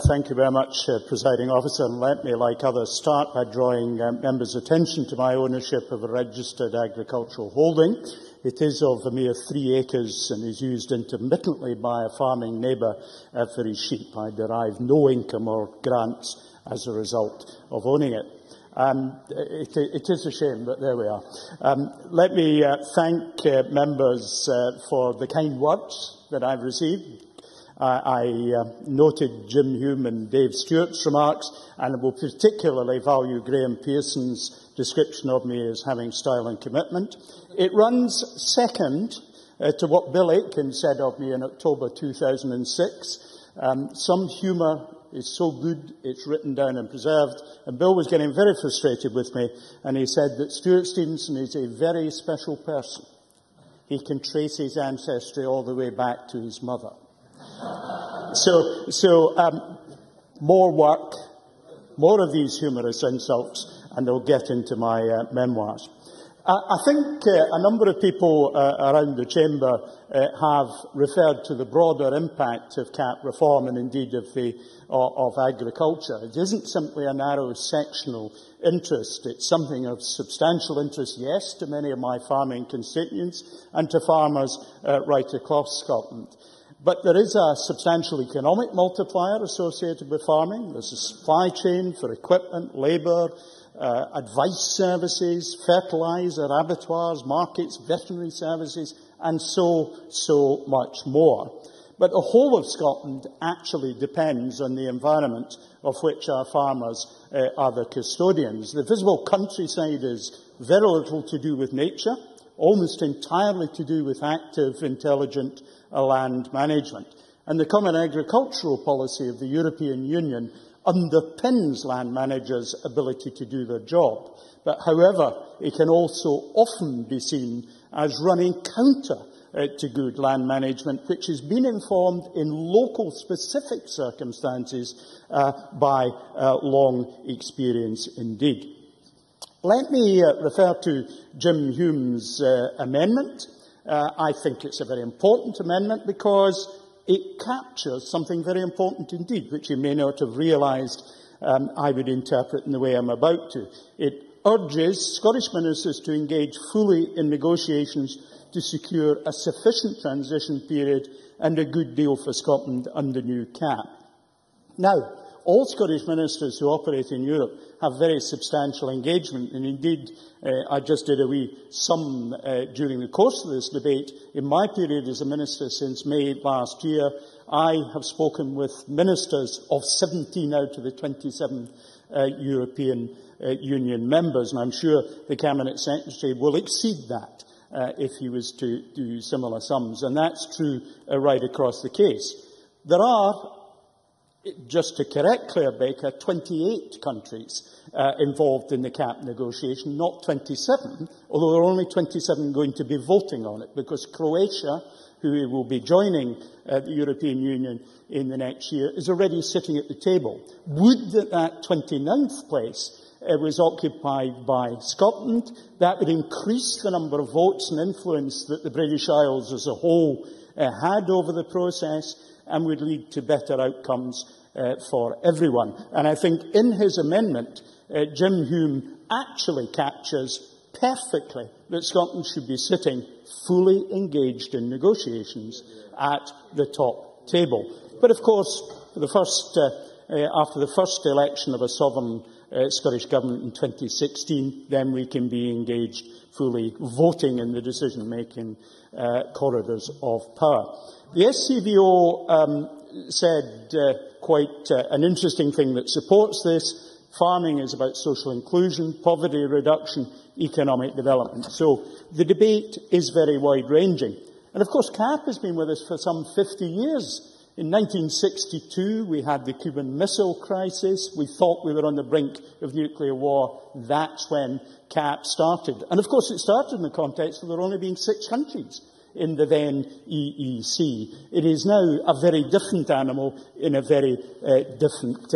Thank you very much, Presiding Officer. And let me, like others, start by drawing members' attention to my ownership of a registered agricultural holding. It is of a mere 3 acres and is used intermittently by a farming neighbour for his sheep. I derive no income or grants as a result of owning it. It is a shame, but there we are. Let me thank members for the kind words that I've received. I noted Jim Hume and Dave Stewart's remarks, and will particularly value Graham Pearson's description of me as having style and commitment. It runs second to what Bill Aitken said of me in October 2006. Some humour is so good it's written down and preserved. And Bill was getting very frustrated with me, and he said that Stewart Stevenson is a very special person. He can trace his ancestry all the way back to his mother. So more work, more of these humorous insults, and I'll get into my memoirs. I think a number of people around the Chamber have referred to the broader impact of CAP reform and indeed of agriculture. It isn't simply a narrow sectional interest. It's something of substantial interest, yes, to many of my farming constituents and to farmers right across Scotland. But there is a substantial economic multiplier associated with farming. There's a supply chain for equipment, labour, advice services, fertiliser, abattoirs, markets, veterinary services, and so much more. But the whole of Scotland actually depends on the environment of which our farmers are the custodians. The visible countryside is very little to do with nature, almost entirely to do with active, intelligent land management. And the Common Agricultural Policy of the European Union underpins land managers' ability to do their job. But however, it can also often be seen as running counter to good land management, which has been informed in local specific circumstances by long experience indeed. Let me refer to Jim Hume's amendment. I think it's a very important amendment because it captures something very important indeed, which you may not have realised I would interpret in the way I'm about to. It urges Scottish ministers to engage fully in negotiations to secure a sufficient transition period and a good deal for Scotland under new CAP. Now, all Scottish ministers who operate in Europe have very substantial engagement, and indeed I just did a wee sum during the course of this debate. In my period as a minister since May last year, I have spoken with ministers of 17 out of the 27 European Union members, and I'm sure the Cabinet Secretary will exceed that if he was to do similar sums, and that's true right across the case. There are, just to correct Claire Baker, 28 countries involved in the CAP negotiation, not 27, although there are only 27 going to be voting on it, because Croatia, who will be joining the European Union in the next year, is already sitting at the table. Would that 29th place was occupied by Scotland, that would increase the number of votes and influence that the British Isles as a whole had over the process, and would lead to better outcomes for everyone. And I think in his amendment, Jim Hume actually captures perfectly that Scotland should be sitting fully engaged in negotiations at the top table. But of course, after the first election of a sovereign Scottish Government in 2016, then we can be engaged fully voting in the decision-making corridors of power. The SCVO said quite an interesting thing that supports this. Farming is about social inclusion, poverty reduction, economic development. So the debate is very wide-ranging. And of course, CAP has been with us for some 50 years. In 1962, we had the Cuban Missile Crisis. We thought we were on the brink of nuclear war. That's when CAP started. And of course, it started in the context of there only being 6 countries in the then EEC. It is now a very different animal in a very different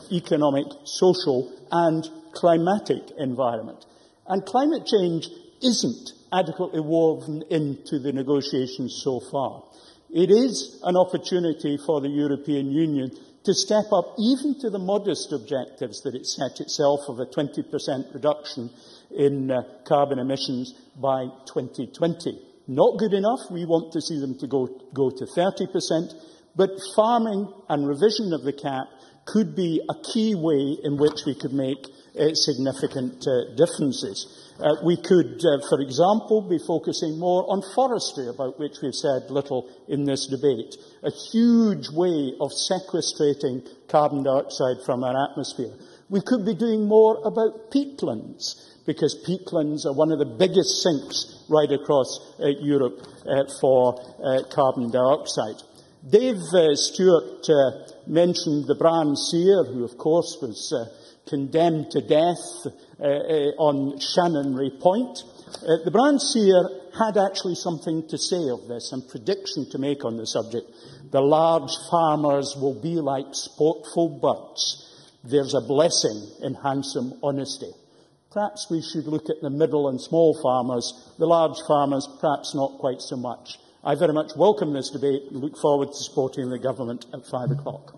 economic, social and climatic environment. And climate change isn't adequately woven into the negotiations so far. It is an opportunity for the European Union to step up even to the modest objectives that it set itself of a 20% reduction in carbon emissions by 2020. Not good enough. We want to see them to go to 30%, but farming and revision of the cap could be a key way in which we could make significant differences. We could, for example, be focusing more on forestry, about which we've said little in this debate. A huge way of sequestrating carbon dioxide from our atmosphere. We could be doing more about peatlands, because peatlands are one of the biggest sinks right across Europe for carbon dioxide. Dave Stewart mentioned the Bran Seer, who, of course, was condemned to death on Shannonry Point. The Bran Seer had actually something to say of this and prediction to make on the subject. The large farmers will be like sportful birds. There's a blessing in handsome honesty. Perhaps we should look at the middle and small farmers, the large farmers perhaps not quite so much. I very much welcome this debate and look forward to supporting the government at 5 o'clock.